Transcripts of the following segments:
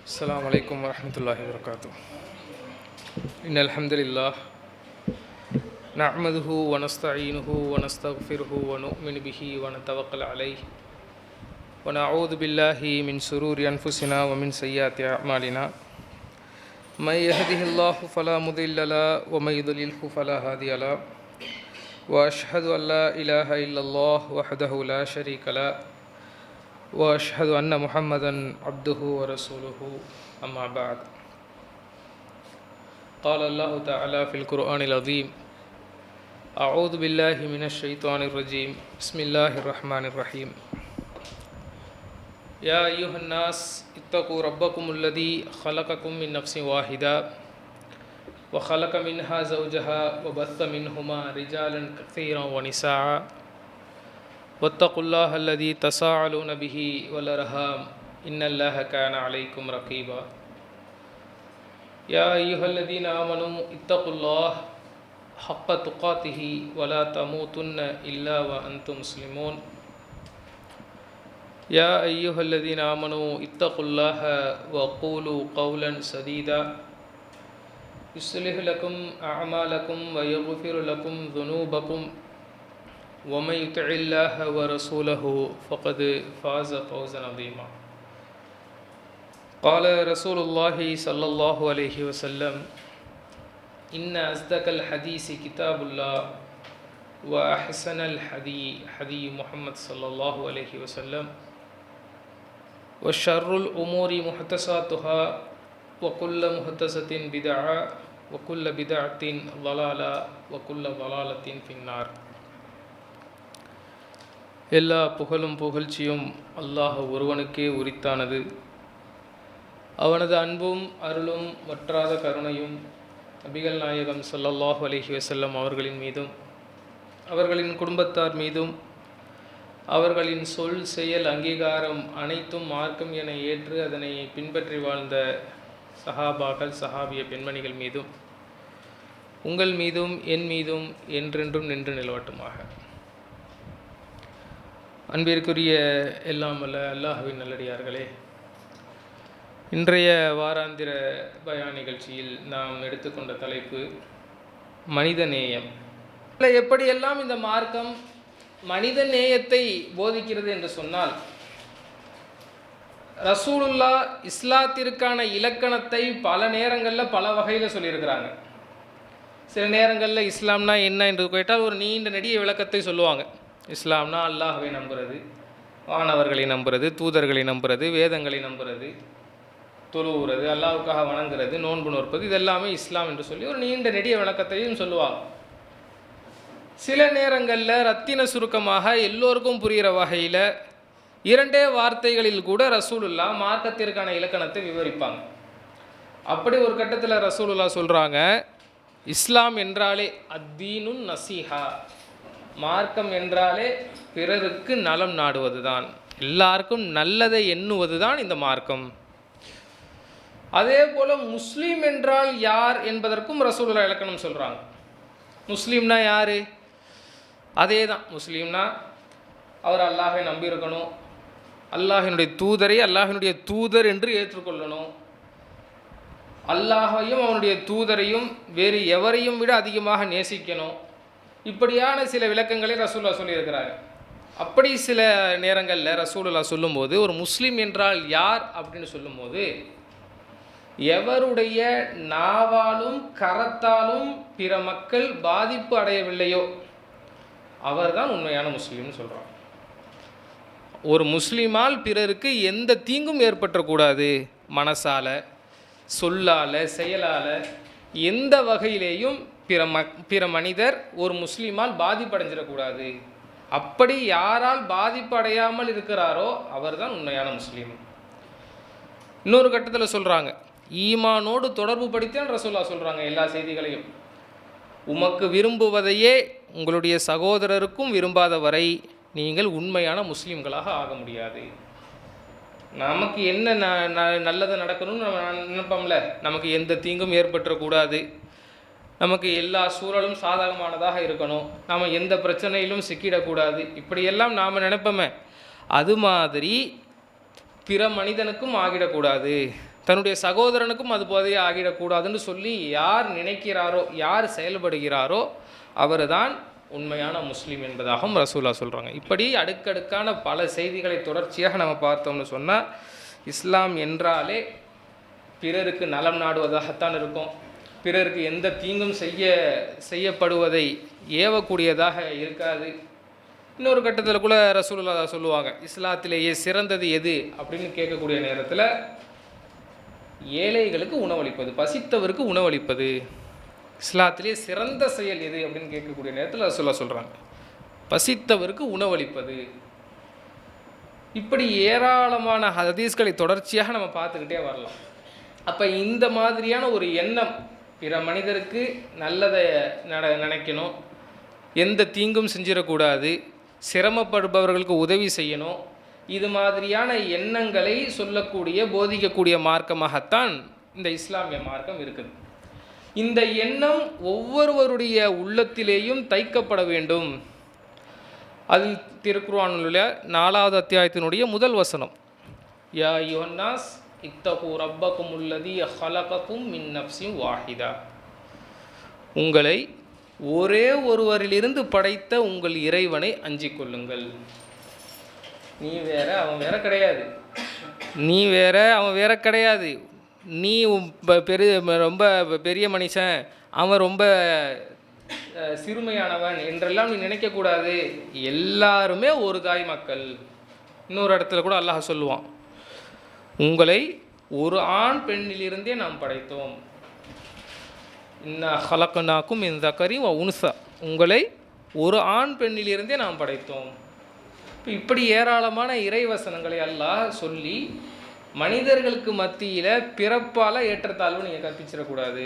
السلام عليكم ورحمة الله وبركاته. إن الحمد لله نحمده ونستعينه ونستغفره ونؤمن به ونتوكل عليه ونعوذ بالله من شرور أنفسنا ومن سيئات أعمالنا من يهده الله فلا مضل له ومن يضلله فلا هادي له وأشهد أن لا إله إلا الله وحده لا شريك له وأشهد أن محمدًا عبده ورسوله أما بعد قال الله تعالى في القرآن العظيم أعوذ بالله من الشيطان الرجيم بسم الله الرحمن الرحيم يا أيها الناس اتقوا ربكم الذي خلقكم من نفس واحدة وخلق منها زوجها وبث منهما رجالا كثيرا ونساء واتقوا الله الذي تساءلون به والأرحام إن الله كان عليكم رقيبا يا أيها الذين آمنوا اتقوا الله حق تقاته ولا تموتن إلا وأنتم مسلمون يا أيها الذين آمنوا اتقوا الله وقولوا قولا سديدا يصلح لكم أعمالكم ويغفر لكم ذنوبكم ومن يطع الله ورسوله فقد فاز فوزا عظيما قال رسول الله صلى الله عليه وسلم إن أصدق الحديث كتاب الله وأحسن الحدي حدي محمد صلى الله عليه وسلم وشر الأمور محدثاتها وكل محدثة بدعة وكل بدعة ضلالة وكل ضلالة في النار. எல்லா புகழும் புகழ்ச்சியும் அல்லாஹ் ஒருவனுக்கே உரித்தானது. அவனது அன்பும் அருளும் வற்றாத கருணையும் நபிகள் நாயகம் ஸல்லல்லாஹு அலைஹி வஸல்லம் அவர்களின் மீதும் அவர்களின் குடும்பத்தார் மீதும் அவர்களின் சொல் செயல் அங்கீகாரம் அனைத்தும் மார்க்கம் என ஏற்று அதனை பின்பற்றி வாழ்ந்த சஹாபாக்கள் சஹாபிய பெண்மணிகள் மீதும் உங்கள் மீதும் என் மீதும் என்றென்றும் நின்று நிலவட்டுமாக. அன்பிற்குரிய எல்லாம் வல்ல அல்லாஹ்வின் நல்லடியார்களே, இன்றைய வாராந்திர பயான் நிகழ்ச்சியில் நாம் எடுத்துக்கொண்ட தலைப்பு மனித நேயம். எப்படியெல்லாம் இந்த மார்க்கம் மனித நேயத்தை போதிக்கிறது என்று சொன்னால், ரசூலுல்லாஹ் இஸ்லாத்திற்கான இலக்கணத்தை பல நேரங்களில் பல வகையில் சொல்லியிருக்கிறாங்க. சில நேரங்களில் இஸ்லாம்னா என்ன என்று கேட்டால் ஒரு நீண்ட நெடிய விளக்கத்தை சொல்லுவாங்க. இஸ்லாம்னா அல்லாஹ்வை நம்புறது, வானவர்களை நம்புறது, தூதர்களை நம்புறது, வேதங்களை நம்புறது, தொழுவுறது, அல்லாஹ்வுக்காக வணங்குறது, நோன்பு நோற்பது, இதெல்லாமே இஸ்லாம் என்று சொல்லி ஒரு நீண்ட நெடிய விளக்கத்தையும் சொல்லுவாங்க. சில நேரங்களில் ரத்தின சுருக்கமாக எல்லோருக்கும் புரிகிற வகையில் இரண்டே வார்த்தைகளில் கூட ரசூலுல்லாஹ் மார்க்கத்திற்கான இலக்கணத்தை விவரிப்பாங்க. அப்படி ஒரு கட்டத்தில் ரசூலுல்லாஹ் சொல்கிறாங்க, இஸ்லாம் என்றாலே அத்தீனுன் நசீஹா, மார்க்கம் என்றாலே பிறருக்கு நலம் நாடுவது தான், எல்லாருக்கும் நல்லதை எண்ணுவது தான் இந்த மார்க்கம். அதே போல் முஸ்லீம் என்றால் யார் என்பதற்கும் ரசூலுல்லாஹ் இலக்கணம் சொல்கிறாங்க. முஸ்லீம்னா யார்? அதே தான், முஸ்லீம்னா அவர் அல்லாஹை நம்பியிருக்கணும், அல்லாஹினுடைய தூதரை அல்லாஹினுடைய தூதர் என்று ஏற்றுக்கொள்ளணும், அல்லாஹையும் அவனுடைய தூதரையும் வேறு எவரையும் விட அதிகமாக நேசிக்கணும். இப்படியான சில விளக்கங்களை ரசூலுல்லாஹ் சொல்லியிருக்கிறாங்க. அப்படி சில நேரங்களில் ரசூலுல்லாஹ் சொல்லும்போது ஒரு முஸ்லீம் என்றால் யார் அப்படின்னு சொல்லும்போது, எவருடைய நாவாலும் கரத்தாலும் பிற மக்கள் பாதிப்பு அடையவில்லையோ அவர்தான் உண்மையான முஸ்லீம்னு சொல்கிறான். ஒரு முஸ்லீமால் பிறருக்கு எந்த தீங்கும் ஏற்பட்டக்கூடாது, மனசால், சொல்லால், செயலால், எந்த வகையிலேயும் பிற மனிதர் ஒரு முஸ்லீமால் பாதிப்படைஞ்சிடக்கூடாது. அப்படி யாரால் பாதிப்பு அடையாமல் இருக்கிறாரோ அவர்தான் உண்மையான முஸ்லீம். இன்னொரு கட்டத்தில் சொல்கிறாங்க, ஈமானோடு தொடர்பு படுத்திதான் ரசூலுல்லாஹ் சொல்கிறாங்க எல்லா செய்திகளையும். உமக்கு விரும்புவதையே உங்களுடைய சகோதரருக்கும் விரும்பாத வரை நீங்கள் உண்மையான முஸ்லீம்களாக ஆக முடியாது. நமக்கு என்ன நல்லதை நடக்கணும்னு நம்ம நினைப்போம்ல, நமக்கு எந்த தீங்கும் ஏற்பட்டுறக்கூடாது, நமக்கு எல்லா சூழலும் சாதகமானதாக இருக்கணும், நாம் எந்த பிரச்சனையிலும் சிக்கிடக்கூடாது, இப்படியெல்லாம் நாம் நினைப்போமே, அது மாதிரி பிற மனிதனுக்கும் ஆகிடக்கூடாது, தன்னுடைய சகோதரனுக்கும் அது போதையாக ஆகிடக்கூடாதுன்னு சொல்லி யார் நினைக்கிறாரோ, யார் செயல்படுகிறாரோ அவர் தான் உண்மையான முஸ்லீம் என்பதாகவும் ரசூலா சொல்கிறாங்க. இப்படி அடுக்கடுக்கான பல செய்திகளை தொடர்ச்சியாக நம்ம பார்த்தோம்னு சொன்னால், இஸ்லாம் என்றாலே பிறருக்கு நலம் நாடுவதாகத்தான் இருக்கும். பிறருக்கு எந்த தீங்கும் செய்யப்படுவதை ஏவக்கூடியதாக இருக்காது. இன்னொரு கட்டத்தில் கூட ரசூலுல்லாஹ் சொல்லுவாங்க, இஸ்லாத்திலேயே சிறந்தது எது அப்படின்னு கேட்கக்கூடிய நேரத்தில் ஏழைகளுக்கு உணவளிப்பது, பசித்தவருக்கு உணவளிப்பது இஸ்லாத்திலே சிறந்த செயல் எது அப்படின்னு கேட்கக்கூடிய நேரத்தில் ரசூலுல்லாஹ் சொல்கிறாங்க, பசித்தவருக்கு உணவளிப்பது. இப்படி ஏராளமான ஹதீஸ்களை தொடர்ச்சியாக நம்ம பார்த்துக்கிட்டே வரலாம். அப்போ இந்த மாதிரியான ஒரு எண்ணம், பிற மனிதருக்கு நல்லதை நினைக்கணும், எந்த தீங்கும் செஞ்சிடக்கூடாது, சிரமப்படுபவர்களுக்கு உதவி செய்யணும், இது மாதிரியான எண்ணங்களை சொல்லக்கூடிய போதிக்கக்கூடிய மார்க்கமாகத்தான் இந்த இஸ்லாமிய மார்க்கம் இருக்குது. இந்த எண்ணம் ஒவ்வொருவருடைய உள்ளத்திலேயும் தைக்கப்பட வேண்டும். அதில் திருக்குர்ஆனில் 4வது அத்தியாயத்தினுடைய முதல் வசனம், யா அய்யுஹன்னாஸ் இத்தகு ரப்பகுமுல்லதி ஹலககும் மின் நஃப்ஸின் வாஹிதா, உங்களை ஒரே ஒருவரிலிருந்து படைத்த உங்கள் இறைவனை அஞ்சிக் கொள்ளுங்கள். நீ வேற அவன் வேற கிடையாது, நீ வேற அவன் வேற கிடையாது, நீ ரொம்ப பெரிய மனுஷன், அவன் ரொம்ப சிறுமையானவன் என்றெல்லாம் நீ நினைக்கக்கூடாது. எல்லாருமே ஒரு தாய் மக்கள். இன்னொரு இடத்துல கூட அல்லாஹ் சொல்லுவான், உங்களை ஒரு ஆண் பெண்ணிலிருந்தே நாம் படைத்தோம். இன்னா ஹலக்னாக்கும் மின் ஸக்கரி வ உன்ஸா, உங்களை ஒரு ஆண் பெண்ணிலிருந்தே நாம் படைத்தோம். இப்படி ஏராளமான இறைவசனங்களை அல்லாஹ் சொல்லி மனிதர்களுக்கு மத்தியில் பிறப்பால் ஏற்றத்தாழ்வு நீங்கள் கற்பிச்சிடக்கூடாது.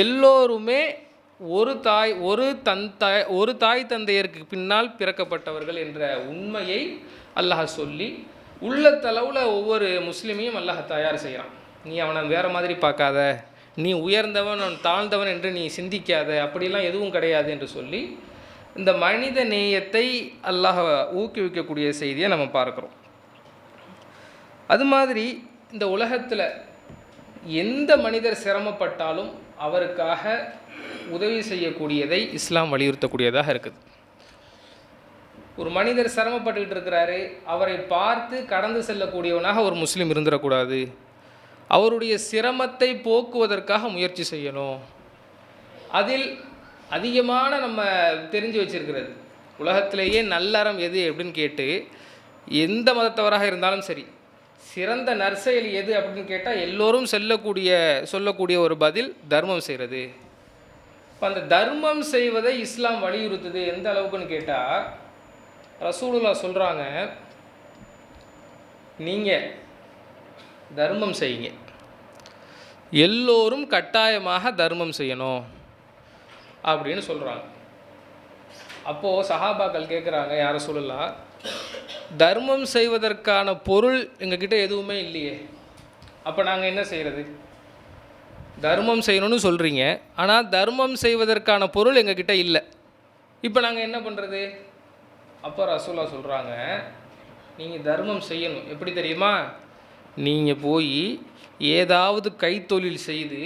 எல்லோருமே ஒரு தாய் தந்தையருக்கு பின்னால் பிறக்கப்பட்டவர்கள் என்ற உண்மையை அல்லாஹ் சொல்லி உள்ளத்தளவில் ஒவ்வொரு முஸ்லீமையும் அல்லாஹ் தயார் செய்கிறான். நீ அவனை வேறு மாதிரி பார்க்காத, நீ உயர்ந்தவன் அவன் தாழ்ந்தவன் என்று நீ சிந்திக்காத, அப்படிலாம் எதுவும் கிடையாது என்று சொல்லி இந்த மனித நேயத்தை அல்லாஹ் ஊக்குவிக்கக்கூடிய செய்தியை நம்ம பார்க்குறோம். அது மாதிரி இந்த உலகத்தில் எந்த மனிதர் சிரமப்பட்டாலும் அவருக்காக உதவி செய்யக்கூடியதை இஸ்லாம் வலியுறுத்தக்கூடியதாக இருக்குது. ஒரு மனிதர் சிரமப்பட்டுக்கிட்டு இருக்கிறாரு, அவரை பார்த்து கடந்து செல்லக்கூடியவனாக ஒரு முஸ்லீம் இருந்துடக்கூடாது. அவருடைய சிரமத்தை போக்குவதற்காக முயற்சி செய்யணும். அதில் அதிகமான நம்ம தெரிஞ்சு வச்சிருக்கிறது, உலகத்திலேயே நல்லறம் எது அப்படின்னு கேட்டு எந்த மதத்தவராக இருந்தாலும் சரி, சிறந்த நற்செயல் எது அப்படின்னு கேட்டால் எல்லோரும் சொல்லக்கூடிய ஒரு பதில் தர்மம் செய்கிறது. இப்போ அந்த தர்மம் செய்வதை இஸ்லாம் வலியுறுத்துது. எந்த அளவுக்குன்னு கேட்டால் ரசூலுல்லாஹ் சொல்கிறாங்க, நீங்கள் தர்மம் செய்யுங்க, எல்லோரும் கட்டாயமாக தர்மம் செய்யணும் அப்படின்னு சொல்கிறாங்க. அப்போது சஹாபாக்கள் கேட்குறாங்க, யா ரசூலுல்லாஹ், தர்மம் செய்வதற்கான பொருள் எங்ககிட்ட எதுவுமே இல்லையே, அப்போ நாங்கள் என்ன செய்கிறது? தர்மம் செய்யணும்னு சொல்கிறீங்க, ஆனால் தர்மம் செய்வதற்கான பொருள் எங்ககிட்ட இல்லை, இப்போ நாங்கள் என்ன பண்ணுறது? அப்போ ரசூலுல்லாஹ் சொல்கிறாங்க, நீங்கள் தர்மம் செய்யணும். எப்படி தெரியுமா? நீங்கள் போய் ஏதாவது கைத்தொழில் செய்து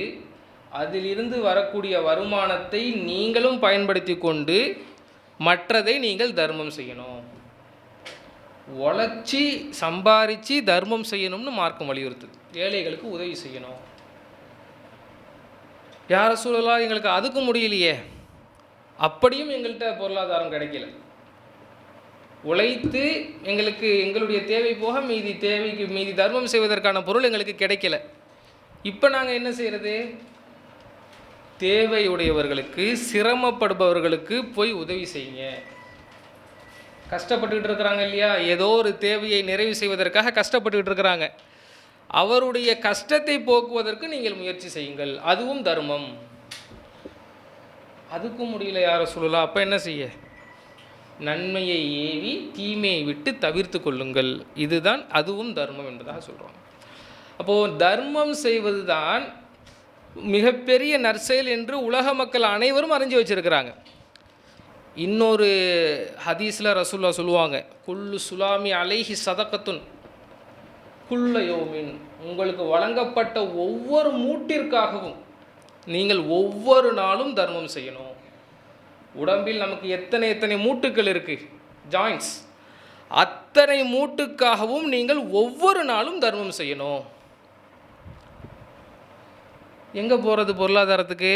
அதிலிருந்து வரக்கூடிய வருமானத்தை நீங்களும் பயன்படுத்தி கொண்டு மற்றதை நீங்கள் தர்மம் செய்யணும். உழைச்சி சம்பாரித்து தர்மம் செய்யணும்னு மார்க்கம் வலியுறுத்துது. ஏழைகளுக்கு உதவி செய்யணும். யா ரசூலுல்லாஹ், எங்களுக்கு அதுக்கு முடியலையே, அப்படியும் எங்கள்கிட்ட பொருளாதாரம் கிடைக்கல, உழைத்து எங்களுடைய தேவை போக மீதி தர்மம் செய்வதற்கான பொருள் எங்களுக்கு கிடைக்கல, இப்போ நாங்கள் என்ன செய்கிறது? தேவையுடையவர்களுக்கு, சிரமப்படுபவர்களுக்கு போய் உதவி செய்யுங்க. கஷ்டப்பட்டுக்கிட்டு இருக்கிறாங்க இல்லையா, ஏதோ ஒரு தேவையை நிறைவு செய்வதற்காக கஷ்டப்பட்டுக்கிட்டு இருக்கிறாங்க, அவருடைய கஷ்டத்தை போக்குவதற்கு நீங்கள் முயற்சி செய்யுங்கள், அதுவும் தர்மம். அதுக்கும் முடியல யா ரசூலுல்லாஹ், அப்போ என்ன செய்ய? நன்மையை ஏவி தீமையை விட்டு தவிர்த்து கொள்ளுங்கள், இதுதான் அதுவும் தர்மம் என்பதாக சொல்கிறோம். அப்போது தர்மம் செய்வது தான் மிகப்பெரிய நற்செயல் என்று உலக மக்கள் அனைவரும் அறிஞ்சு வச்சுருக்கிறாங்க. இன்னொரு ஹதீஸில் ரசூலுல்லாஹ் சொல்லுவாங்க, குல்லு சுலாமி அலைஹி சதகத்துன் குல்ல யோமின் உங்களுக்கு வழங்கப்பட்ட ஒவ்வொரு மூட்டிற்காகவும் நீங்கள் ஒவ்வொரு நாளும் தர்மம் செய்யணும். உடம்பில் நமக்கு எத்தனை மூட்டுக்கள் இருக்குது, ஜாயின்ட்ஸ், அத்தனை மூட்டுக்காகவும் நீங்கள் ஒவ்வொரு நாளும் தர்மம் செய்யணும். எங்கே போகிறது பொருளாதாரத்துக்கு?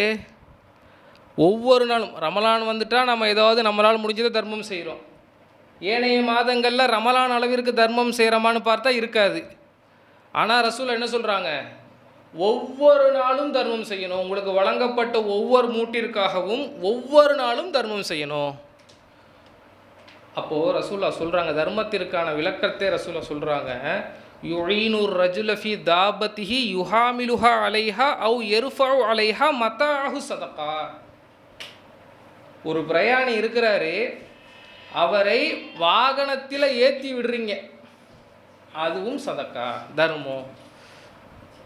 ஒவ்வொரு நாளும். ரமலான் வந்துட்டால் நம்ம ஏதாவது நம்மளால் முடிஞ்சதை தர்மம் செய்கிறோம். ஏனைய மாதங்களில் ரமலான் அளவிற்கு தர்மம் செய்கிறோமான்னு பார்த்தா இருக்காது. ஆனால் ரசூல் என்ன சொல்கிறாங்க? ஒவ்வொரு நாளும் தர்மம் செய்யணும். உங்களுக்கு வழங்கப்பட்ட ஒவ்வொரு மூட்டிற்காகவும் ஒவ்வொரு நாளும் தர்மம் செய்யணும். அப்போது ரசூல்லா சொல்கிறாங்க, தர்மத்திற்கான விளக்கத்தை ரசூல்லா சொல்கிறாங்க, யுஈனுர் ரஜுல ஃபி தாபத்திஹி யுஹாமிலுஹா அலைஹா அவ் யர்ஃபஉ அலைஹா மதாஹு சதகா. ஒரு பிரயாணி இருக்கிறாரு, அவரை வாகனத்தில் ஏற்றி விடுறீங்க, அதுவும் சதக்கா, தர்மம்.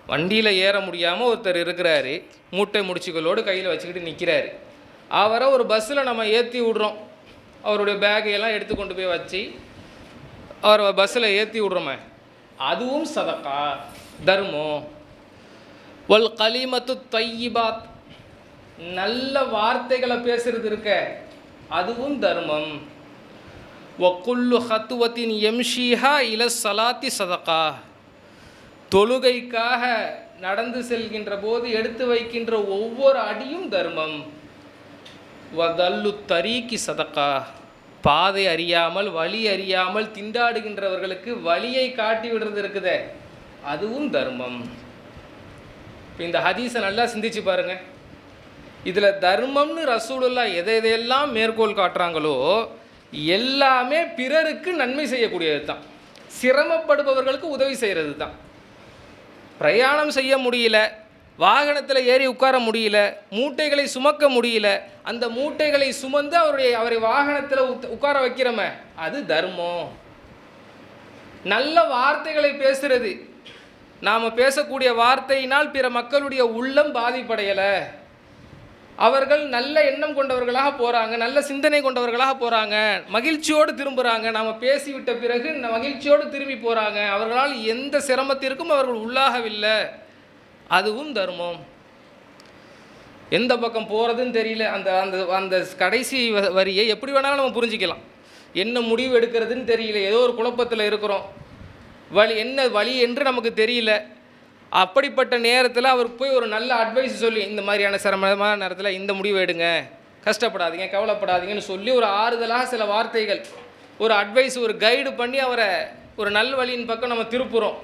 வண்டியில் ஏற முடியாமல் ஒருத்தர் இருக்கிறாரு, மூட்டை முடிச்சுகளோடு கையில் வச்சுக்கிட்டு நிற்கிறாரு. அவரை ஒரு பஸ்ஸில் நம்ம ஏற்றி விடுறோம், அவருடைய பேக்கையெல்லாம் எடுத்து கொண்டு போய் வச்சு அவரை பஸ்ஸில் ஏற்றி விடுறோமே, அதுவும் சதக்கா, தர்மம். வல் கலிமத்து தையிபாத், நல்ல வார்த்தைகளை பேசுறது இருக்க, அதுவும் தர்மம். வக்குல்லு ஹத்துவத்தின் எம்ஷீஹா இல சலாத்தி சதக்கா, தொழுகைக்காக நடந்து செல்கின்ற போது எடுத்து வைக்கின்ற ஒவ்வொரு அடியும் தர்மம். வதல்லு தரீக்கி சதக்கா, பாதை அறியாமல் வழி அறியாமல் திண்டாடுகின்றவர்களுக்கு வழியை காட்டி விடுறது இருக்குதே, அதுவும் தர்மம். இப்போ இந்த ஹதீஸை நல்லா சிந்திச்சு பாருங்க. இதில் தர்மம்னு ரசூலுல்லாஹ் எதையெல்லாம் மேற்கோள் காட்டுறாங்களோ எல்லாமே பிறருக்கு நன்மை செய்யக்கூடியது தான், சிரமப்படுபவர்களுக்கு உதவி செய்கிறது தான். பிரயாணம் செய்ய முடியல, வாகனத்தில் ஏறி உட்கார முடியல, மூட்டைகளை சுமக்க முடியல, அந்த மூட்டைகளை சுமந்து அவரை வாகனத்தில் உட்கார வைக்கிறோமே, அது தர்மம். நல்ல வார்த்தைகளை பேசுறது, நாம் பேசக்கூடிய வார்த்தையினால் பிற மக்களுடைய உள்ளம் பாதிப்படையலை, அவர்கள் நல்ல எண்ணம் கொண்டவர்களாக போகிறாங்க, நல்ல சிந்தனை கொண்டவர்களாக போகிறாங்க, மகிழ்ச்சியோடு திரும்புகிறாங்க, நாம் பேசிவிட்ட பிறகு மகிழ்ச்சியோடு திரும்பி போகிறாங்க, அவர்களால் எந்த சிரமத்திற்கும் அவர்கள் உள்ளாகவில்லை, அதுவும் தர்மம். எந்த பக்கம் போகிறதுன்னு தெரியல, அந்த அந்த அந்த கடைசி வரியை எப்படி வேணாலும் நம்ம புரிஞ்சிக்கலாம். என்ன முடிவு எடுக்கிறதுன்னு தெரியல, ஏதோ ஒரு குழப்பத்தில் இருக்கிறோம், என்ன வழி என்று நமக்கு தெரியல. அப்படிப்பட்ட நேரத்தில் அவருக்கு போய் ஒரு நல்ல அட்வைஸ் சொல்லி, இந்த மாதிரியான சிரமமான நேரத்தில் இந்த முடிவை எடுங்க, கஷ்டப்படாதீங்க, கவலைப்படாதீங்கன்னு சொல்லி ஒரு ஆறுதலாக சில வார்த்தைகள், ஒரு அட்வைஸ், ஒரு கைடு பண்ணி அவரை ஒரு நல் வழியின் பக்கம் நம்ம திருப்புறோம்,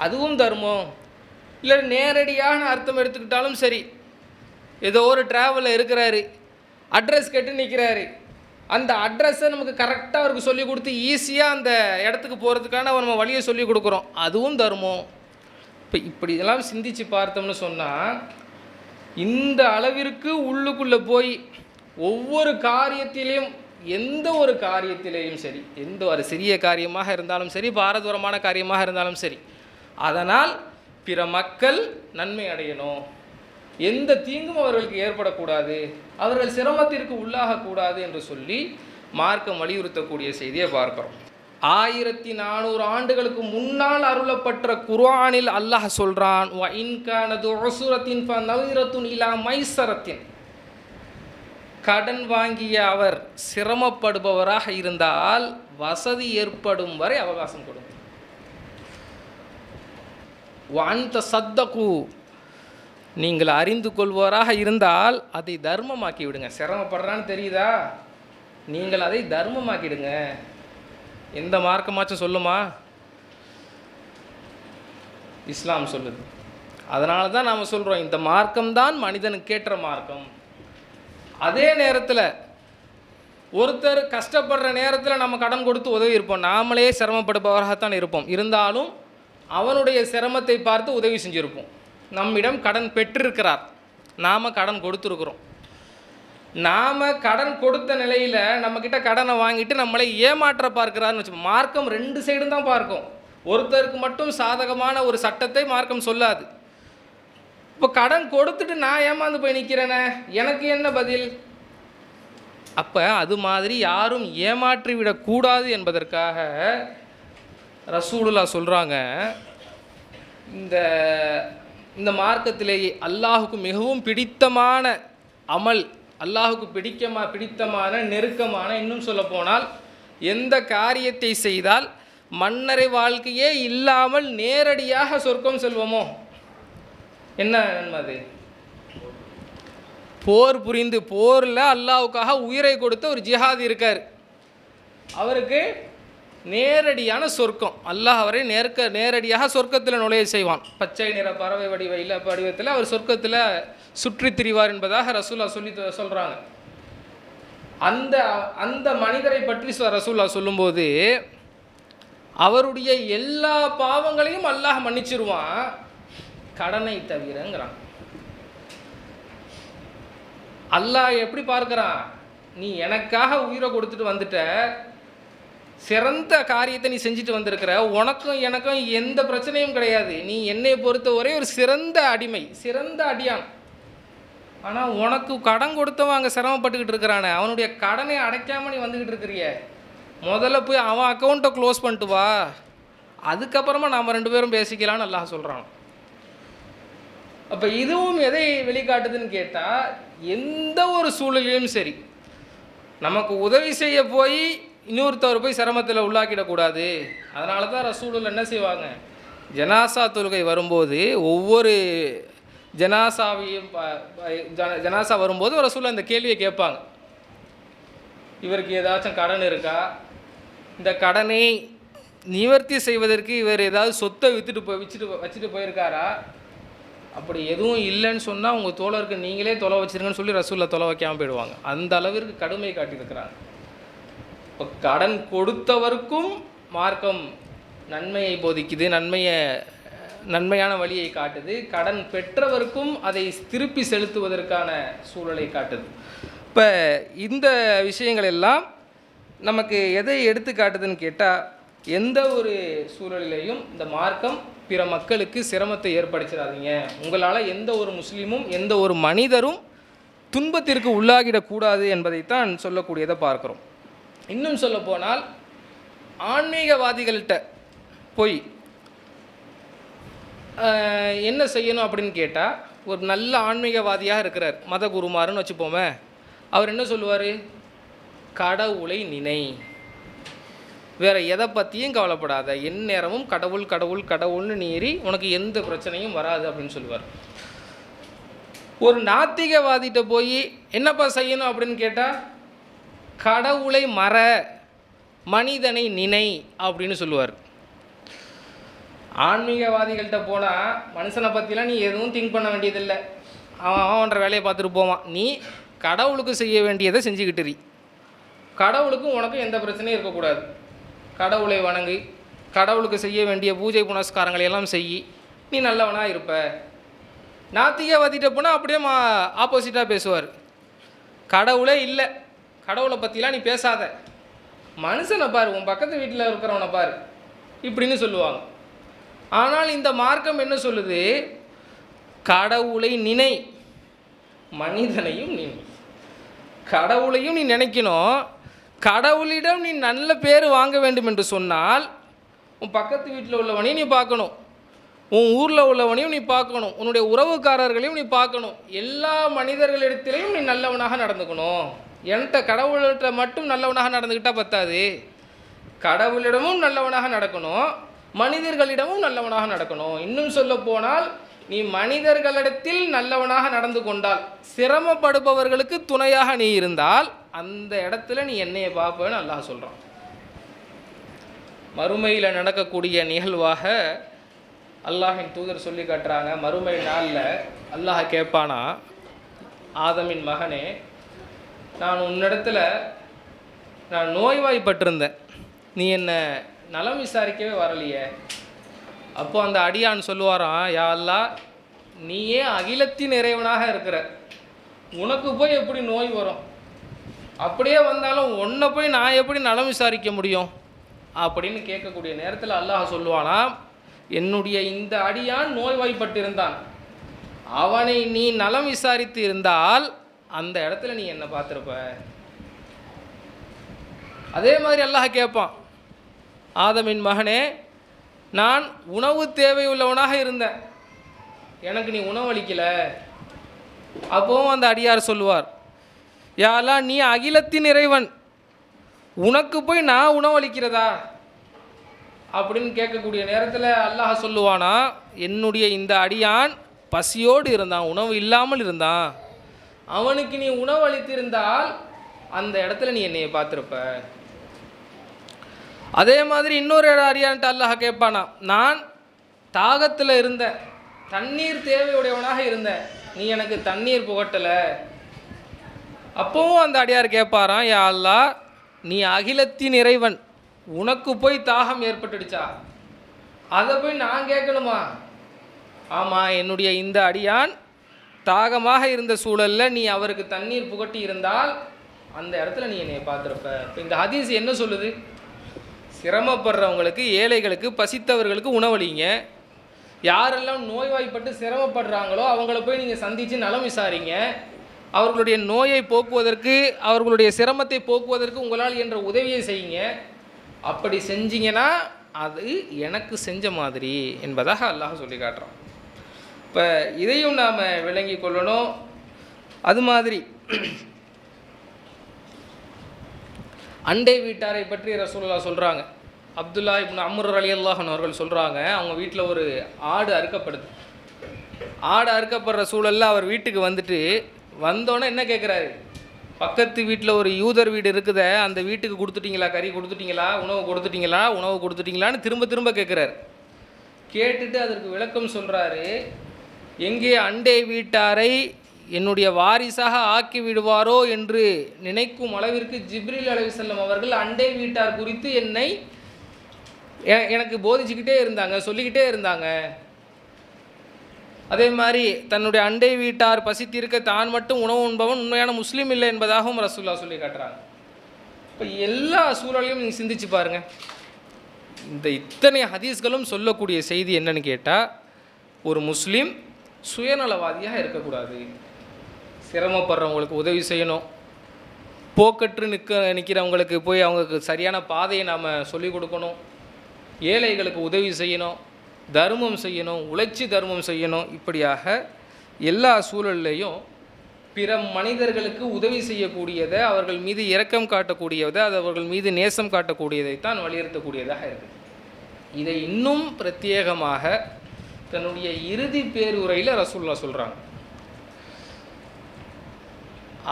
அதுவும் தர்மம். இல்லை நேரடியான அர்த்தம் எடுத்துக்கிட்டாலும் சரி, ஏதோ ஒரு ட்ராவலில் இருக்கிறாரு, அட்ரஸ் கேட்டு நிற்கிறாரு, அந்த அட்ரஸை நமக்கு கரெக்டாக அவருக்கு சொல்லி கொடுத்து ஈஸியாக அந்த இடத்துக்கு போகிறதுக்கான நம்ம வழியை சொல்லி கொடுக்குறோம், அதுவும் தர்மம். இப்போ இப்படி இதெல்லாம் சிந்தித்து பார்த்தோம்னு சொன்னால், இந்த அளவிற்கு உள்ளுக்குள்ளே போய் ஒவ்வொரு காரியத்திலையும், எந்த ஒரு காரியத்திலேயும் சரி, எந்த ஒரு சிறிய காரியமாக இருந்தாலும் சரி, பாரதூரமான காரியமாக இருந்தாலும் சரி, அதனால் பிற மக்கள் நன்மை அடையணும், எந்த தீங்கும் அவர்களுக்கு ஏற்படக்கூடாது, அவர்கள் சிரமத்திற்கு உள்ளாகக்கூடாது என்று சொல்லி மார்க்கம் வலியுறுத்தக்கூடிய செய்தியை பார்க்கிறோம். 1400 ஆண்டுகளுக்கு முன்னால் அருளப்பட்ட குர்ஆனில் அல்லாஹ் சொல்கிறான், வ இன்கானது உஸ்ரத்தின் ஃபநதிரத்துன் இலா மைஸரத்தின், கடன் வாங்கிய அவர் சிரமப்படுபவராக இருந்தால் வசதி ஏற்படும் வரை அவகாசம் கொடுங்க. வஅன்த சத்தகு, நீங்கள் அறிந்து கொள்வோராக இருந்தால் அதை தர்மமாக்கி விடுங்க. சிரமப்படுறான்னு தெரியுதா, நீங்கள் அதை தர்மமாக்கிடுங்க. எந்த மார்க்கமாச்சும் சொல்லுமா? இஸ்லாம் சொல்லுது. அதனால தான் நாம் சொல்கிறோம், இந்த மார்க்கம்தான் மனிதனுக்கு ஏற்ற மார்க்கம். அதே நேரத்தில் ஒருத்தர் கஷ்டப்படுற நேரத்தில் நம்ம கடன் கொடுத்து உதவி இருப்போம், நாமளே சிரமப்படுபவராகத்தான் இருப்போம், இருந்தாலும் அவனுடைய சிரமத்தை பார்த்து உதவி செஞ்சுருப்போம். நம்மிடம் கடன் பெற்றிருக்கிறார், நாம் கடன் கொடுத்துருக்குறோம். நாம் கடன் கொடுத்த நிலையில் நம்மக்கிட்ட கடனை வாங்கிட்டு நம்மளை ஏமாற்ற பார்க்கிறாருன்னு வச்சுப்போம். மார்க்கம் 2 சைடும் தான் பார்க்கும், ஒருத்தருக்கு மட்டும் சாதகமான ஒரு சட்டத்தை மார்க்கம் சொல்லாது. இப்போ கடன் கொடுத்துட்டு நான் ஏமாந்து போய் நிற்கிறேனே, எனக்கு என்ன பதில்? அப்போ அது மாதிரி யாரும் ஏமாற்றி விடக்கூடாது என்பதற்காக ரசூலுல்லாஹ் சொல்கிறாங்க, இந்த இந்த மார்க்கத்திலேயே அல்லாஹுக்கு மிகவும் பிடித்தமான அமல், அல்லாஹுக்கு பிடித்தமான நெருக்கமான, இன்னும் சொல்லப்போனால் எந்த காரியத்தை செய்தால் மன்னரை வாழ்க்கையே இல்லாமல் நேரடியாக சொர்க்கம் செல்வோமோ, என்ன நன்மை அது? போர் புரிந்து, போரில் அல்லாஹ்வுக்காக உயிரை கொடுத்த ஒரு ஜிஹாதி இருக்கார், அவருக்கு நேரடியான சொர்க்கம், அல்லாஹ் அவரை நேரடியாக சொர்க்கத்தில் நுழைய செய்வான். பச்சை நிற பறவை வடிவத்தில் அவர் சொர்க்கத்தில் சுற்றி திரிவார் என்பதாக ரசூல்லா சொல்கிறாங்க. அந்த மனிதரை பற்றி ரசூல்லா சொல்லும்போது அவருடைய எல்லா பாவங்களையும் அல்லாஹ் மன்னிச்சிருவான், கடனை தவிரங்கிறான். அல்லாஹ் எப்படி பார்க்குறான்? நீ எனக்காக உயிரை கொடுத்துட்டு வந்துட்ட, சிறந்த காரியத்தை நீ செஞ்சுட்டு வந்திருக்கிற, உனக்கும் எனக்கும் எந்த பிரச்சனையும் கிடையாது, நீ என்னை பொறுத்த ஒரே ஒரு சிறந்த அடிமை, சிறந்த அடியான். ஆனால் உனக்கு கடன் கொடுத்தவன் அங்கே சிரமப்பட்டுக்கிட்டு இருக்கிறானே, அவனுடைய கடனை அடைக்காமல் நீ வந்துக்கிட்டு இருக்கிறிய, முதல்ல போய் அவன் அக்கௌண்ட்டை க்ளோஸ் பண்ணிட்டு வா, அதுக்கப்புறமா நாம் 2 பேரும் பேசிக்கலான்னு அல்லாஹ் சொல்கிறான். அப்போ இதுவும் எதை வெளிக்காட்டுதுன்னு கேட்டால், எந்த ஒரு சூழலிலும் சரி நமக்கு உதவி செய்ய போய் இன்னொருத்தவர் போய் சிரமத்தில் உள்ளாக்கிடக்கூடாது. அதனால தான் ரசூலுல்லாஹ் என்ன செய்வாங்க, ஜனாசா தொழுகை வரும்போது ஒவ்வொரு ஜனாசா வரும்போது ரசூலுல்லாஹ் இந்த கேள்வியை கேட்பாங்க, இவருக்கு ஏதாச்சும் கடன் இருக்கா, இந்த கடனை நிவர்த்தி செய்வதற்கு இவர் ஏதாவது சொத்தை வச்சுட்டு போயிருக்காரா, அப்படி எதுவும் இல்லைன்னு சொன்னால் உங்கள் தோழருக்கு நீங்களே தொலை வச்சுருங்கன்னு சொல்லி ரசூலுல்லாஹ் தொலை வைக்காமல் போயிடுவாங்க. அந்த அளவிற்கு கடுமை காட்டியிருக்கிறாங்க. இப்போ கடன் கொடுத்தவருக்கும் மார்க்கம் நன்மையை போதிக்குது, நன்மையான வழியை காட்டுது, கடன் பெற்றவருக்கும் அதை திருப்பி செலுத்துவதற்கான சூழலை காட்டுது. இப்போ இந்த விஷயங்கள் எல்லாம் நமக்கு எதை எடுத்து காட்டுதுன்னு கேட்டால், எந்த ஒரு சூழலிலையும் இந்த மார்க்கம் பிற மக்களுக்கு சிரமத்தை ஏற்படுத்திடாதீங்க, உங்களால் எந்த ஒரு முஸ்லீமும் எந்த ஒரு மனிதரும் துன்பத்திற்கு உள்ளாகிடக்கூடாது என்பதைத்தான் சொல்லக்கூடியதை பார்க்குறோம். இன்னும் சொல்லப்போனால் ஆன்மீகவாதிகள்கிட்ட போய் என்ன செய்யணும் அப்படின்னு கேட்டால், ஒரு நல்ல ஆன்மீகவாதியாக இருக்கிறார், மத குருமாருன்னு வச்சுப்போமே, அவர் என்ன சொல்லுவார், கடவுளை நினை, வேறு எதை பற்றியும் கவலைப்படாத, எந்நேரமும் கடவுள் கடவுள் கடவுள்னு நீறி உனக்கு எந்த பிரச்சனையும் வராது அப்படின்னு சொல்லுவார். ஒரு நாத்திகவாதிகிட்ட போய் என்னப்பா செய்யணும் அப்படின்னு கேட்டால், கடவுளை மற, மனிதனை நினை அப்படின்னு சொல்லுவார். ஆன்மீகவாதிகள்கிட்ட போனால் மனுஷனை பற்றிலாம் நீ எதுவும் திங்க் பண்ண வேண்டியதில்லை, அவன்ற வேலையை பார்த்துட்டு போவான், நீ கடவுளுக்கு செய்ய வேண்டியதை செஞ்சுக்கிட்டுறி, கடவுளுக்கும் உனக்கும் எந்த பிரச்சனையும் இருக்கக்கூடாது, கடவுளை வணங்கு, கடவுளுக்கு செய்ய வேண்டிய பூஜை புனஸ்காரங்களை எல்லாம் செய், நீ நல்லவனாக இருப்ப. நாத்திகவாதிகிட்ட போனால் அப்படியே ஆப்போசிட்டாக பேசுவார், கடவுளே இல்லை, கடவுளை பற்றிலாம் நீ பேசாத, மனுஷனை பாரு, உன் பக்கத்து வீட்டில் இருக்கிறவனை பாரு இப்படின்னு சொல்லுவாங்க. ஆனால் இந்த மார்க்கம் என்ன சொல்லுது, கடவுளை நினை, மனிதனையும் நினை, கடவுளையும் நீ நினைக்கணும், கடவுளிடம் நீ நல்ல பேர் வாங்க வேண்டும் என்று சொன்னால் உன் பக்கத்து வீட்டில் உள்ளவனையும் நீ பார்க்கணும், உன் ஊரில் உள்ளவனையும் நீ பார்க்கணும், உன்னுடைய உறவுக்காரர்களையும் நீ பார்க்கணும், எல்லா மனிதர்களிடத்திலையும் நீ நல்லவனாக நடந்துக்கணும். என்கிட்ட கடவுள்கிட்ட மட்டும் நல்லவனாக நடந்துக்கிட்டால் பத்தாது, கடவுளிடமும் நல்லவனாக நடக்கணும், மனிதர்களிடமும் நல்லவனாக நடக்கணும். இன்னும் சொல்ல போனால், நீ மனிதர்களிடத்தில் நல்லவனாக நடந்து கொண்டால், சிரமப்படுபவர்களுக்கு துணையாக நீ இருந்தால், அந்த இடத்துல நீ என்னையை பார்ப்பேன்னு அல்லாஹ் சொல்கிறான். மறுமையில் நடக்கக்கூடிய நிகழ்வாக அல்லாஹின் தூதர் சொல்லி காட்டுறாங்க. மறுமை நாளில் அல்லாஹ் கேட்பானா, ஆதமின் மகனே, நான் உன்னிடத்துல நோய்வாய்ப்பட்டிருந்தேன், நீ என்னை நலம் விசாரிக்கவே வரலையே. அப்போ அந்த அடியான் சொல்லுவாராம், யா அல்லாஹ், நீயே அகிலத்தின் இறைவனாக இருக்கிற, உனக்கு போய் எப்படி நோய் வரும், அப்படியே வந்தாலும் உன்னை போய் நான் எப்படி நலம் விசாரிக்க முடியும் அப்படின்னு கேட்கக்கூடிய நேரத்தில் அல்லாஹ் சொல்லுவானா, என்னுடைய இந்த அடியான் நோய்வாய்ப்பட்டிருந்தான், அவனை நீ நலம் விசாரித்து இருந்தால் அந்த இடத்துல நீ என்னை பார்த்துருப்ப. அதே மாதிரி அல்லாஹ் கேட்பான், ஆதமின் மகனே, நான் உணவு தேவை உள்ளவனாக இருந்தேன், எனக்கு நீ உணவளிக்கலை. அப்போவும் அந்த அடியார் சொல்லுவார், யா அல்லாஹ் நீ அகிலத்தின் இறைவன், உனக்கு போய் நான் உணவளிக்கிறதா அப்படின்னு கேட்கக்கூடிய நேரத்தில் அல்லாஹ் சொல்லுவானா, என்னுடைய இந்த அடியான் பசியோடு இருந்தான், உணவு இல்லாமல் இருந்தான், அவனுக்கு நீ உணவளித்திருந்தால் அந்த இடத்துல நீ என்னையை பார்த்துருப்ப. அதே மாதிரி இன்னொரு அடியான்ட்டு அல்லாஹ் கேட்பானா, நான் தாகத்தில் இருந்தேன், தண்ணீர் தேவையுடையவனாக இருந்தேன், நீ எனக்கு தண்ணீர் புகட்டலை. அப்போவும் அந்த அடியார் கேட்பாரான், யா அல்லாஹ் நீ அகிலத்தின் இறைவன், உனக்கு போய் தாகம் ஏற்பட்டுடுச்சா, அதை போய் நான் கேட்கணுமா? ஆமாம், என்னுடைய இந்த அடியான் தாகமாக இருந்த சூழலில் நீ அவருக்கு தண்ணீர் புகட்டி இருந்தால் அந்த இடத்துல நீ என்னை பார்த்துருப்ப. இப்போ இந்த ஹதீஸ் என்ன சொல்லுது? சிரமப்படுறவங்களுக்கு, ஏழைகளுக்கு, பசித்தவர்களுக்கு உணவளிங்க. யாரெல்லாம் நோய்வாய்ப்பட்டு சிரமப்படுறாங்களோ அவங்கள போய் நீங்கள் சந்தித்து நலம் விசாரிங்க. அவர்களுடைய நோயை போக்குவதற்கு, அவர்களுடைய சிரமத்தை போக்குவதற்கு உங்களால் என்ற உதவியை செய்யுங்க. அப்படி செஞ்சீங்கன்னா அது எனக்கு செஞ்ச மாதிரி என்பதாக அல்லாஹ் சொல்லி காட்டுறான். இப்போ இதையும் நாம் விளங்கி கொள்ளணும். அது மாதிரி அண்டை வீட்டாரை பற்றி ரசூலுல்லாஹ் சொல்கிறாங்க. அப்துல்லா இப்னு அம்ர் ரலியல்லாஹு அன்ஹு அவர்கள் சொல்கிறாங்க, அவங்க வீட்டில் ஒரு ஆடு அறுக்கப்படுது. ஆடு அறுக்கப்படுற சூழலில் அவர் வீட்டுக்கு வந்துட்டு வந்தோன்னே என்ன கேட்குறாரு, பக்கத்து வீட்டில் ஒரு யூதர் வீடு இருக்குதே, அந்த வீட்டுக்கு கொடுத்துட்டிங்களா, கறி கொடுத்துட்டிங்களா, உணவு கொடுத்துட்டிங்களான்னு திரும்ப திரும்ப கேட்குறாரு. கேட்டுட்டு அதற்கு விளக்கம் சொல்கிறாரு, எங்கே அண்டை வீட்டாரை என்னுடைய வாரிசாக ஆக்கி விடுவாரோ என்று நினைக்கும் அளவிற்கு ஜிப்ரீல் அலைஹிஸ்ஸலாம் அவர்கள் அண்டை வீட்டார் குறித்து எனக்கு போதிச்சுக்கிட்டே இருந்தாங்க, சொல்லிக்கிட்டே இருந்தாங்க. அதே மாதிரி தன்னுடைய அண்டை வீட்டார் பசித்திருக்க தான் மட்டும் உணவு உண்பவன் உண்மையான முஸ்லீம் இல்லை என்பதாகவும் ரசூலுல்லாஹ் சொல்லி காட்டுறாங்க. இப்போ எல்லா சூழலையும் நீங்கள் சிந்திச்சு பாருங்கள். இந்த இத்தனை ஹதீஸ்களும் சொல்லக்கூடிய செய்தி என்னன்னு கேட்டால், ஒரு முஸ்லீம் சுயநலவாதியாக இருக்கக்கூடாது. சிரமப்படுறவங்களுக்கு உதவி செய்யணும், போக்கற்று நிற்கிறவங்களுக்கு போய் அவங்களுக்கு சரியான பாதையை நாம் சொல்லிக் கொடுக்கணும், ஏழைகளுக்கு உதவி செய்யணும், தர்மம் செய்யணும், உழைச்சி தர்மம் செய்யணும். இப்படியாக எல்லா சூழல்லையும் பிற மனிதர்களுக்கு உதவி செய்யக்கூடியதை, அவர்கள் மீது இரக்கம் காட்டக்கூடியதை, அது அவர்கள் மீது நேசம் காட்டக்கூடியதைத்தான் வலியுறுத்தக்கூடியதாக இருக்குது. இதை இன்னும் பிரத்யேகமாக தன்னுடைய இறுதி பேருரையில் ரசூலுல்லாஹ் சொல்கிறாங்க.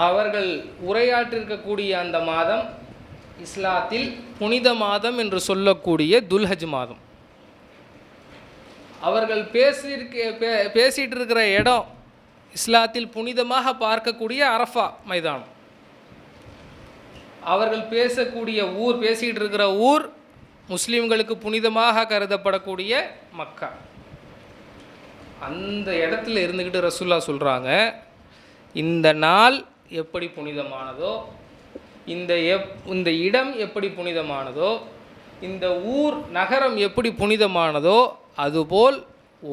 அவர்கள் உரையாற்றிருக்கக்கூடிய அந்த மாதம் இஸ்லாத்தில் புனித மாதம் என்று சொல்லக்கூடிய துல்ஹஜ் மாதம். அவர்கள் பேசிகிட்டு இருக்கிற இடம் இஸ்லாத்தில் புனிதமாக பார்க்கக்கூடிய அரஃபா மைதானம். அவர்கள் பேசிகிட்டு இருக்கிற ஊர் முஸ்லீம்களுக்கு புனிதமாக கருதப்படக்கூடிய மக்கா. அந்த இடத்துல இருந்துக்கிட்டு ரசூலுல்லாஹ் சொல்கிறாங்க, இந்த நாள் எப்படி புனிதமானதோ, இந்த இடம் எப்படி புனிதமானதோ, இந்த ஊர் நகரம் எப்படி புனிதமானதோ, அதுபோல்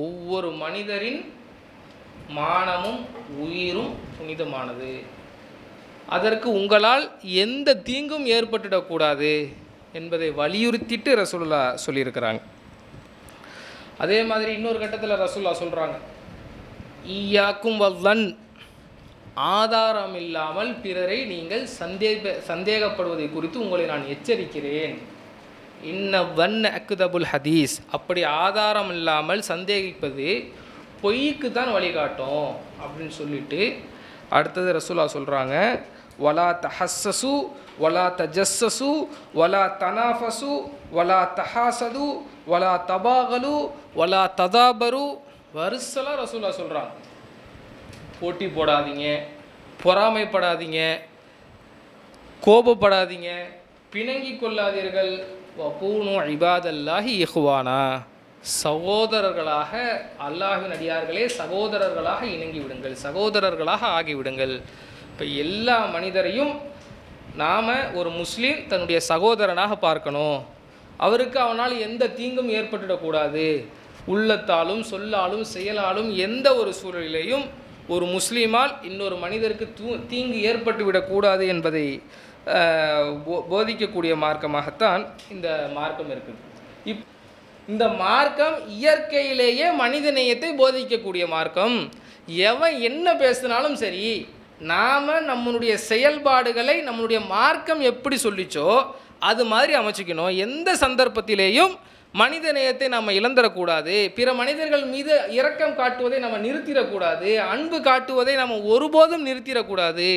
ஒவ்வொரு மனிதரின் மானமும் உயிரும் புனிதமானது. அதற்கு உங்களால் எந்த தீங்கும் ஏற்பட்டுடக்கூடாது என்பதை வலியுறுத்திட்டு ரசூலுல்லாஹ் சொல்லியிருக்கிறாங்க. அதே மாதிரி இன்னொரு கட்டத்தில் ரசூலுல்லாஹ் சொல்கிறாங்க, ஈயாக்கும் வல்லன், ஆதாரம் இல்லாமல் பிறரை நீங்கள் சந்தேகப்படுவதை குறித்து உங்களை நான் எச்சரிக்கிறேன். இன்ன வன் அக்குதபுல் ஹதீஸ், அப்படி ஆதாரம் இல்லாமல் சந்தேகிப்பது பொய்க்கு தான் வழிகாட்டும் அப்படின்னு சொல்லிட்டு அடுத்தது ரசூலுல்லாஹ் சொல்கிறாங்க, வலா தஹஸ்ஸசு வலா தஜஸ்ஸசு வலா தனாஃபசு வலா தஹாசது வலா தபாகலு வலா ததாபரு. வருசலாக ரசூலுல்லாஹ் சொல்கிறாங்க, போட்டி போடாதீங்க, பொறாமைப்படாதீங்க, கோபப்படாதீங்க, பிணங்கி கொள்ளாதீர்கள். வகூனு இபாதல்லாஹி இஹ்வானா, சகோதரர்களாக, அல்லாஹ்வின் அடியார்களே சகோதரர்களாக இணங்கி விடுங்கள், சகோதரர்களாக ஆகிவிடுங்கள். இப்போ எல்லா மனிதரையும் நாம் ஒரு முஸ்லீம் தன்னுடைய சகோதரனாக பார்க்கணும். அவருக்கு அவனால் எந்த தீங்கும் ஏற்பட்டுடக்கூடாது. உள்ளத்தாலும் சொல்லாலும் செயலாலும் எந்த ஒரு சூழலிலேயும் ஒரு முஸ்லீமால் இன்னொரு மனிதருக்கு தீங்கு ஏற்பட்டுவிடக்கூடாது என்பதை போதிக்கக்கூடிய மார்க்கமாகத்தான் இந்த மார்க்கம் இருக்குது. இந்த மார்க்கம் இயற்கையிலேயே மனித நேயத்தை போதிக்கக்கூடிய மார்க்கம். எவன் என்ன பேசினாலும் சரி, நாம் நம்மளுடைய செயல்பாடுகளை நம்மளுடைய மார்க்கம் எப்படி சொல்லிச்சோ அது மாதிரி அமைச்சிக்கணும். எந்த சந்தர்ப்பத்திலேயும் மனித நேயத்தை நம்ம இழந்துடக்கூடாது. பிற மனிதர்கள் மீது இரக்கம் காட்டுவதை நம்ம நிறுத்திடக்கூடாது. அன்பு காட்டுவதை நம்ம ஒருபோதும் நிறுத்திடக்கூடாது.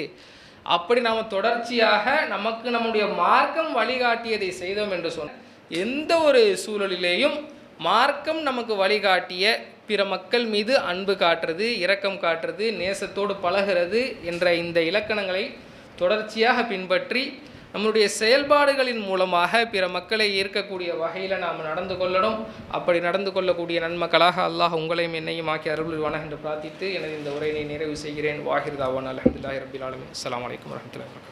அப்படி நாம் தொடர்ச்சியாக நமக்கு நம்முடைய மார்க்கம் வழிகாட்டியதை செய்தோம் என்று சொன்ன எந்த ஒரு சூழலிலேயும் மார்க்கம் நமக்கு வழிகாட்டிய பிற மக்கள் மீது அன்பு காட்டுறது, இரக்கம் காட்டுறது, நேசத்தோடு பழகிறது என்ற இந்த இலக்கணங்களை தொடர்ச்சியாக பின்பற்றி நம்முடைய செயல்பாடுகளின் மூலமாக பிற மக்களை ஈர்க்கக்கூடிய வகையில் நாம் நடந்து கொள்ளணும். அப்படி நடந்து கொள்ளக்கூடிய நன்மக்களாக அல்லாஹ் உங்களையும் என்னையும் ஆக்கி அருள்வானாக என்று பிரார்த்தித்து எனது இந்த உரையினை நிறைவு செய்கிறேன். வாஹிர் தாவான் அல்ஹம்துலில்லாஹி ரப்பில் ஆலமீன். அஸ்ஸலாமு அலைக்கும் வரஹ்மத்துல்லாஹி வபரகாத்துஹு.